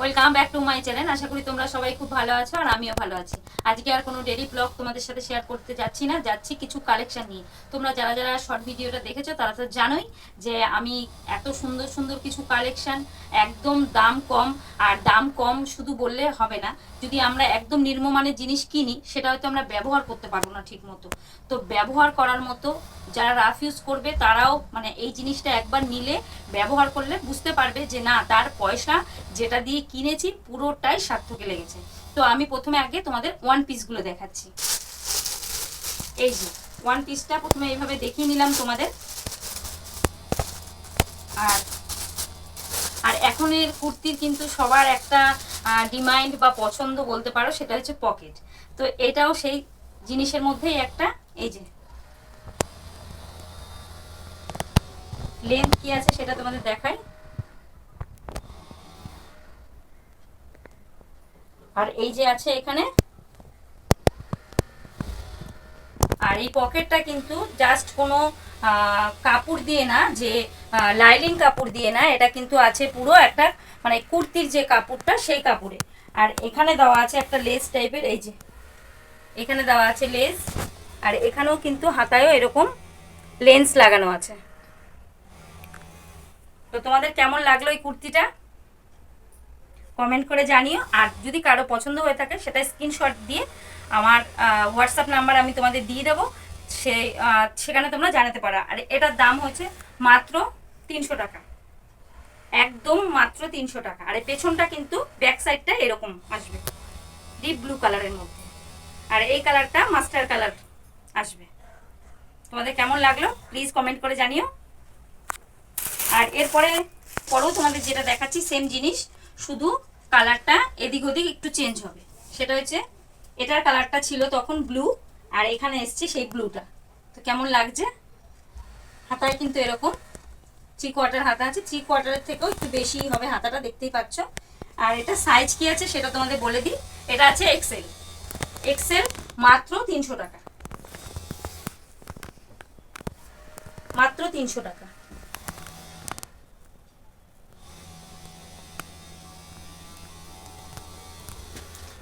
Welcome back to my channel. আশা করি তোমরা সবাই খুব ভালো আছো আর আমিও ভালো আছি। আজকে আর কোনো ডেইলি ব্লগ তোমাদের সাথে শেয়ার করতে যাচ্ছি না, যাচ্ছি কিছু কালেকশন নিয়ে। তোমরা যারা যারা শর্ট ভিডিওটা দেখেছো তারা তো জানোই যে আমি এত সুন্দর সুন্দর কিছু কালেকশন, একদম দাম কম। আর দাম কম শুধু বললে হবে না, যদি আমরা একদম নিম্নমানের জিনিস কিনি সেটা হয়তো আমরা ব্যবহার করতে পারবো না ঠিক মতো। তো ব্যবহার করার মতো যারা রাফ ইউজ করবে তারাও মানে এই জিনিসটা একবার নিলে ব্যবহার করলে বুঝতে পারবে যে না, তার পয়সা যেটা দিয়ে কিনেছি পুরোটাই সার্থকে লেগেছে। তো আমি প্রথমে আগে তোমাদের ওয়ান পিসগুলো দেখাচ্ছি। এই যে ওয়ান পিসটা প্রথমে এইভাবে দেখিয়ে নিলাম তোমাদের। আর আর এখনের কুর্তির কিন্তু সবার একটা ডিমান্ড বা পছন্দ বলতে পারো, সেটা হচ্ছে পকেট। তো এটাও সেই জিনিসের মধ্যেই একটা। এই যে লেন্থ কি আছে সেটা তোমাদের দেখাই। আর এই যে আছে এখানে, আর এই পকেটটা কিন্তু জাস্ট কোনো কাপড় দিয়ে না, যে লাইলিং কাপড় দিয়ে না, এটা কিন্তু আছে পুরো একটা মানে কুর্তির যে কাপড়টা সেই কাপড়ে। আর এখানে দেওয়া আছে একটা লেস টাইপের, এই যে এখানে দেওয়া আছে লেস। আর এখানেও কিন্তু হাতায়ও এরকম লেন্স লাগানো আছে। তো তোমাদের কেমন লাগলো এই কুর্তিটা কমেন্ট করে জানিও। আর যদি কারো পছন্দ হয়ে থাকে সেটা স্ক্রিনশট দিয়ে আমার হোয়াটসঅ্যাপ নাম্বার আমি তোমাদের দিয়ে দেবো, সেই সেখানে তোমরা জানাতে পারো। আর এটার দাম হচ্ছে মাত্র 300 টাকা, একদম মাত্র 300 টাকা। আর এই পেছনটা কিন্তু ব্যাক সাইডটা এরকম আসবে ডিপ ব্লু কালারের মধ্যে, আর এই কালারটা মাস্টার কালার আসবে। তোমাদের কেমন লাগলো প্লিজ কমেন্ট করে জানিও। আর এরপরে পরেও তোমাদের যেটা দেখাচ্ছি সেম জিনিস, শুধু কালারটা এদিক ওদিক একটু চেঞ্জ হবে। সেটা হচ্ছে এটার কালারটা ছিল তখন ব্লু, আর এখানে এসছে সেই ব্লুটা। তো কেমন লাগছে? হাতায় কিন্তু এরকম 3/4 হাতা আছে, 3/4 থেকেও একটু বেশি হবে হাতাটা, দেখতেই পাচ্ছ। আর এটা সাইজ কি আছে সেটা তোমাদের বলে দিই, এটা আছে এক্সেল। এক্সেল মাত্র 300 টাকা, মাত্র 300 টাকা।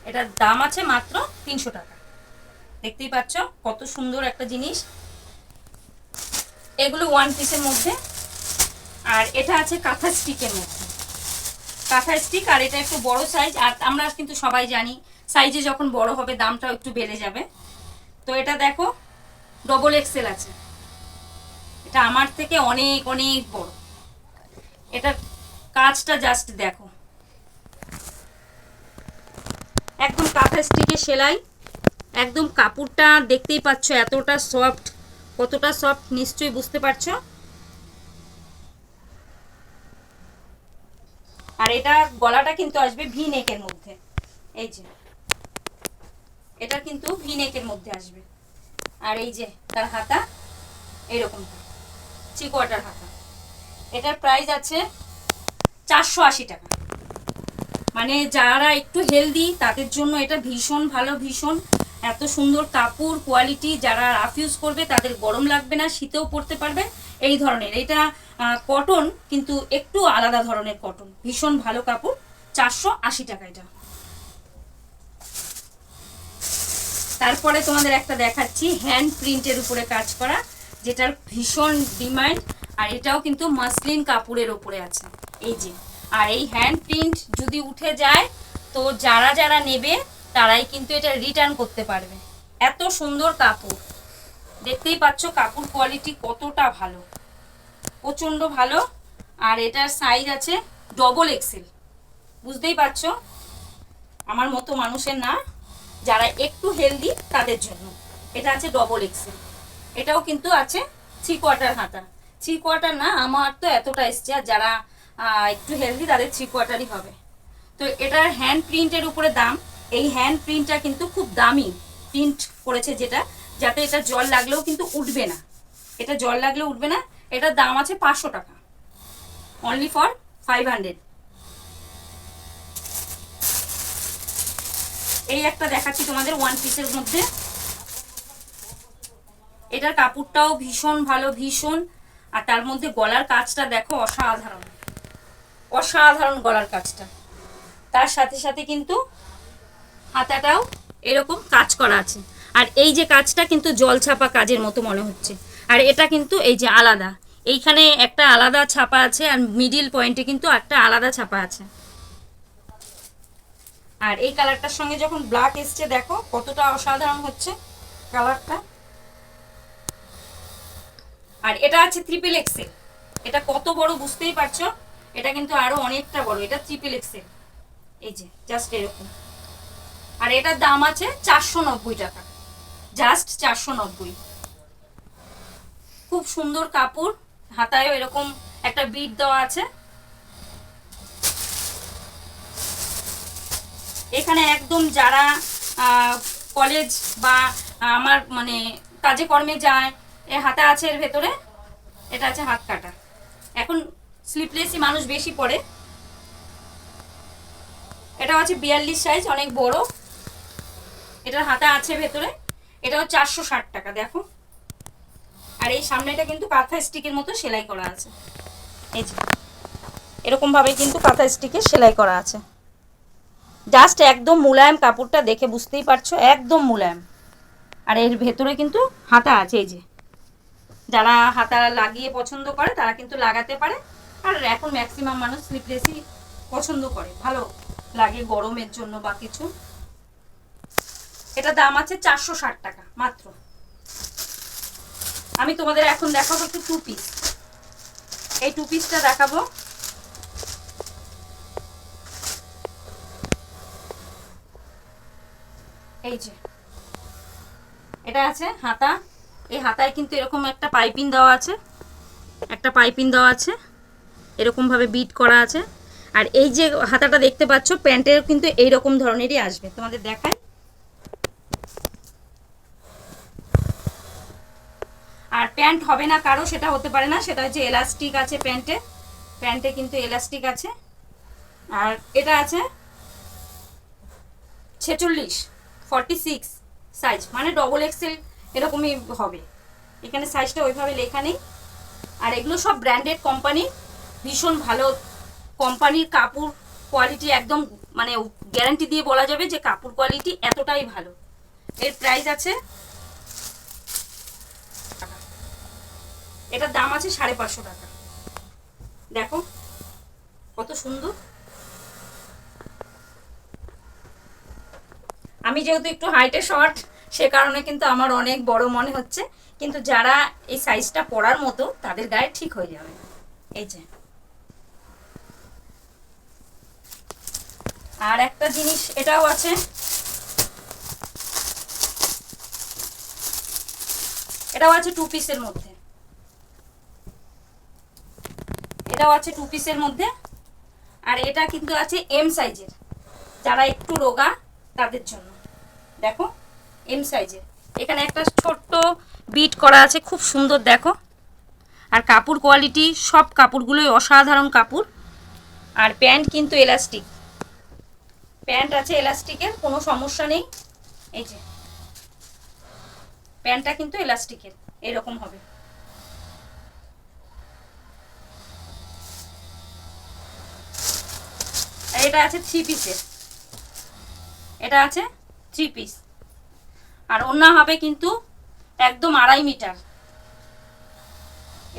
এটার দাম আছে মাত্র 300 টাকা। দেখতেই পাচ্ছ কত সুন্দর একটা জিনিস। এগুলো ওয়ান পিসের মধ্যে। আর এটা আছে কাঁথা স্টিকের মধ্যে, কাঁথা স্টিক। আর এটা একটু বড় সাইজ, আর আমরা কিন্তু সবাই জানি সাইজে যখন বড় হবে দামটাও একটু বেড়ে যাবে। তো এটা দেখো ডবল এক্সেল আছে, এটা আমার থেকে অনেক অনেক বড়। এটা কাজটা জাস্ট দেখো, একদম কাঁথা স্টিকের সেলাই, একদম কাপড়টা দেখতেই পাচ্ছ এতটা সফট, কতটা সফট নিশ্চয়ই বুঝতে পারছো। আর এটা গলাটা কিন্তু আসবে ভি নেকের মধ্যে, এই যে এটা কিন্তু ভি নেকের মধ্যে আসবে। আর এই যে তার হাতা এইরকম 3/4 হাতা। এটার প্রাইস আছে 480 টাকা। মানে যারা একটু হেলদি তাদের জন্য এটা ভীষণ ভালো, ভীষণ এত সুন্দর কাপড় কোয়ালিটি। যারা রাফ ইউজ করবে তাদের গরম লাগবে না, শীতেও পরতে পারবে এই ধরনের। এটা কটন, কিন্তু একটু আলাদা ধরনের কটন, ভীষণ ভালো কাপড়। 480 টাকা এটা। তারপরে তোমাদের একটা দেখাচ্ছি হ্যান্ড প্রিন্টের উপরে কাজ করা, যেটার ভীষণ ডিমান্ড। আর এটাও কিন্তু মাসলিন কাপড়ের উপরে আছে, এই যে। আর এই হ্যান্ড প্রিন্ট যদি উঠে যায় তো যারা যারা নেবে তারাই কিন্তু এটা রিটার্ন করতে পারবে। এত সুন্দর কাপড়, দেখতেই পাচ্ছ কাপড় কোয়ালিটি কতটা ভালো, প্রচণ্ড ভালো। আর এটার সাইজ আছে ডবল এক্সেল, বুঝতেই পারছো আমার মতো মানুষের না, যারা একটু হেলদি তাদের জন্য এটা আছে ডবল এক্সেল। এটাও কিন্তু আছে 3/4 হাতা, 3/4 না, আমার তো এতটা এসছে। আর যারা একটু হেলদি তাদের 3/4ই হবে। তো এটার হ্যান্ড প্রিন্টের উপরে দাম। এই হ্যান্ড প্রিন্টটা কিন্তু খুব দামি প্রিন্ট করেছে, যেটা যাতে এটা জল লাগলেও কিন্তু উঠবে না, এটা জল লাগলেও উঠবে না। এটার দাম আছে 500 টাকা, অনলি ফর 500। এই একটা দেখাচ্ছি তোমাদের ওয়ান পিসের মধ্যে, এটার কাপড়টাও ভীষণ ভালো, ভীষণ। আর তার মধ্যে গলার কাজটা দেখো অসাধারণ, অসাধারণ গলার কাজটা। তার সাথে সাথে কিন্তু হাতাটাও এরকম কাজ করা আছে। আর এই যে কাজটা কিন্তু জল ছাপা কাজের মতো মনে হচ্ছে। আর এটা কিন্তু এই যে আলাদা, এইখানে একটা আলাদা ছাপা আছে, আর মিডিল পয়েন্টে কিন্তু একটা আলাদা ছাপা আছে। আর এই কালারটার সঙ্গে যখন ব্ল্যাক এসছে দেখো কতটা অসাধারণ হচ্ছে কালারটা। আর এটা আছে ট্রিপল এক্সেল। এটা কত বড় বুঝতেই পারছো, এটা কিন্তু আরো অনেকটা বড়, এটা ট্রিপল এক্সেল। এই যে জাস্ট এরকম। আর এটার দাম আছে 490 টাকা, জাস্ট 490। খুব সুন্দর কাপড়, হাতায়ও এরকম একটা বিট দেওয়া আছে। এখানে একদম যারা কলেজ বা আমার মানে কাজে কর্মে যায়, এ হাতা আছে এর ভেতরে, এটা আছে হাত কাটা। এখন স্লিপলেসই মানুষ বেশি পরে। এটা আছে 42 সাইজ, অনেক বড়। এটার হাতা আছে ভেতরে, এটাও 460 টাকা। দেখো, আর এই সামনেটা কিন্তু কাঁথা স্টিকের মতো সেলাই করা আছে। এই যে এরকম ভাবে কিন্তু কাঁথা স্টিকে সেলাই করা আছে। জাস্ট একদম মুলায়ম, কাপড়টা দেখে বুঝতেই পারছো একদম মুলায়ম। আর এর ভেতরে কিন্তু হাতা আছে। এই যে যারা হাতা লাগিয়ে পছন্দ করে তারা কিন্তু লাগাতে পারে। আর এখন ম্যাক্সিমাম মানুষ স্লিপলেসই পছন্দ করে, ভালো লাগে গরমের জন্য বা কিছু। এটা দাম আছে 460 টাকা মাত্র। আমি তোমাদের এখন দেখাবো একটু টু পিস। এই টু পিসটা দেখাবো। এই যে এটা আছে হাতা। এই হাতায় কিন্তু এরকম একটা পাইপিং দেওয়া আছে, একটা পাইপিং দেওয়া আছে, এরকম ভাবে বিট করা আছে। আর এই যে হাতাটা দেখতে পাচ্ছ, প্যান্টের কিন্তু এইরকম ধরনেরই আসবে। তোমাদের দেখাই। আর প্যান্ট হবে না কারো, সেটা হতে পারে না, সেটা হচ্ছে এলাস্টিক আছে প্যান্টে। প্যান্টে কিন্তু এলাস্টিক আছে। আর এটা আছে 46 সাইজ, মানে ডবল এক্সেল এরকমই হবে। এখানে সাইজটা ওইভাবে লেখা নেই। আর এগুলো সব ব্র্যান্ডেড কোম্পানি, ভীষণ ভালো কোম্পানির কাপড় কোয়ালিটি, একদম মানে গ্যারান্টি দিয়ে বলা যাবে যে কাপড় কোয়ালিটি এতটাই ভালো। এর প্রাইস আছে, এটার দাম আছে 550 টাকা। দেখো কত সুন্দর। আমি যেহেতু একটু হাইটে শর্ট, সে কারণে কিন্তু আমার অনেক বড় মনে হচ্ছে, কিন্তু যারা এই সাইজটা পরার মতো তাদের গায়ে ঠিক হয়ে যাবে। এই যে আর একটা জিনিস এটাও আছে, এটাও আছে টু পিসের মধ্যে। এটাও আছে টু পিসের মধ্যে। আর এটা কিন্তু আছে এম সাইজের, যারা একটু রোগা তাদের জন্য। দেখো এম সাইজের, এখানে একটা ছোট্ট বিট করা আছে, খুব সুন্দর দেখো। আর কাপড় কোয়ালিটি, সব কাপড়গুলোই অসাধারণ কাপড়। আর প্যান্ট কিন্তু এলাস্টিক, প্যান্ট আছে এলাস্টিকের, কোনো সমস্যা নেই। এই যে প্যান্টটা কিন্তু এলাস্টিকের, এরকম হবে। এটা আছে 3 পিসের, এটা আছে 3 পিস। আর ওড়না হবে কিন্তু একদম 2.5 মিটার।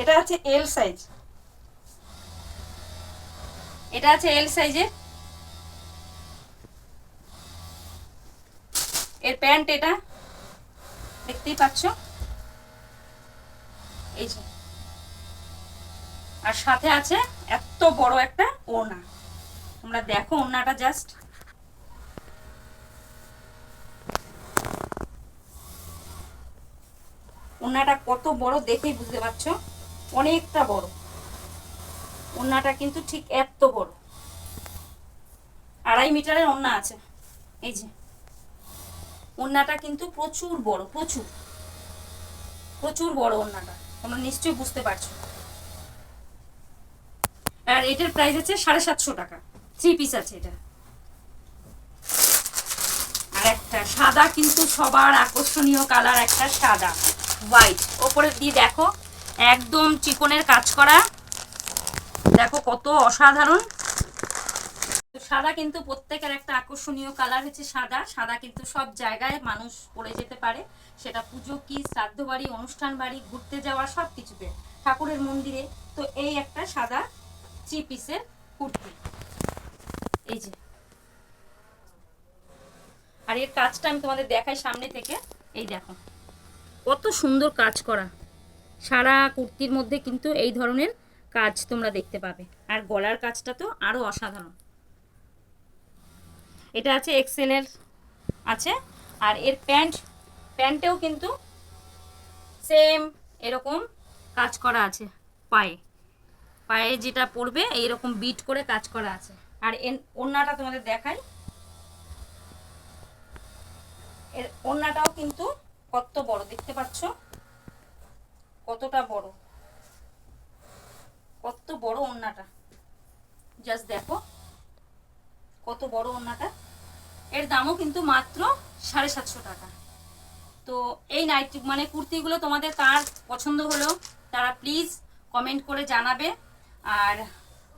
এটা আছে এল সাইজ, এটা আছে এল সাইজের। এর প্যান্ট এটা দেখতেই পাচ্ছ, এই যে। আর সাথে আছে এত বড় একটা ওড়না, তোমরা দেখো ওড়নাটা জাস্ট। ওড়নাটা কত বড় দেখেই বুঝতে পারছো, অনেকটা বড় ওড়নাটা, কিন্তু ঠিক এত বড় 2.5 মিটারের ওড়না আছে। এই যে ওড়নাটা কিন্তু প্রচুর বড়, প্রচুর প্রচুর বড় ওড়নাটা, তোমরা নিশ্চয়ই বুঝতে পারছো। আর এটার প্রাইস আছে 750 টাকা। 3 পিস আছে এটা। আর একটা সাদা, কিন্তু সবার আকর্ষণীয় কালার, একটা সাদা হোয়াইট, ওপরে দিয়ে দেখো একদম চিকনের কাজ করা, দেখো কত অসাধারণ সাদা কিন্তু প্রত্যেকের একটা আকর্ষণীয় কালার হচ্ছে সাদা। সাদা কিন্তু সব জায়গায় মানুষ পরে যেতে পারে, সেটা পুজো কি, শ্রাদ্ধ বাড়ি, অনুষ্ঠান বাড়ি, ঘুরতে যাওয়া, সব কিছুতে, ঠাকুরের মন্দিরে। তো এই একটা সাদা 3 পিসের কুর্তি, এই যে। আর এর কাজটা আমি তোমাদের দেখাই সামনে থেকে। এই দেখো কত সুন্দর কাজ করা, সারা কুর্তির মধ্যে কিন্তু এই ধরনের কাজ তোমরা দেখতে পাবে। আর গলার কাজটা তো আরো অসাধারণ। এটা আছে এক্সেল এর আছে। আর এর প্যান্টেও কিন্তু সেম এরকম কাজ করা আছে, পায়ে পায়ে যেটা পরবে এইরকম বিট করে কাজ করা আছে। আর ওড়নাটা তোমাদের দেখাই, এর ওড়নাটাও কিন্তু কত বড় দেখতে পাচ্ছ, কতটা বড়, কত বড় ওড়নাটা, জাস্ট দেখো কত বড় ওড়নাটা। এর দামও কিন্তু মাত্র 750 টাকা। তো এই নাইটি মানে কুর্তিগুলো তোমাদের কার পছন্দ হলো তারা প্লিজ কমেন্ট করে জানাবে। আর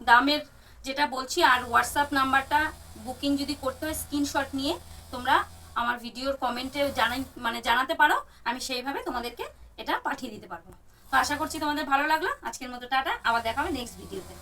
দামের যেটা বলছি, আর হোয়াটসঅ্যাপ নাম্বারটা বুকিং যদি করতে হয় স্ক্রিনশট নিয়ে তোমরা আমার ভিডিওর কমেন্টে জানাতে পারো, আমি সেইভাবে তোমাদেরকে এটা পাঠিয়ে দিতে পারবো। তো আশা করছি তোমাদের ভালো লাগলো। আজকের মতো টাটা, আবার দেখা হবে নেক্সট ভিডিওতে।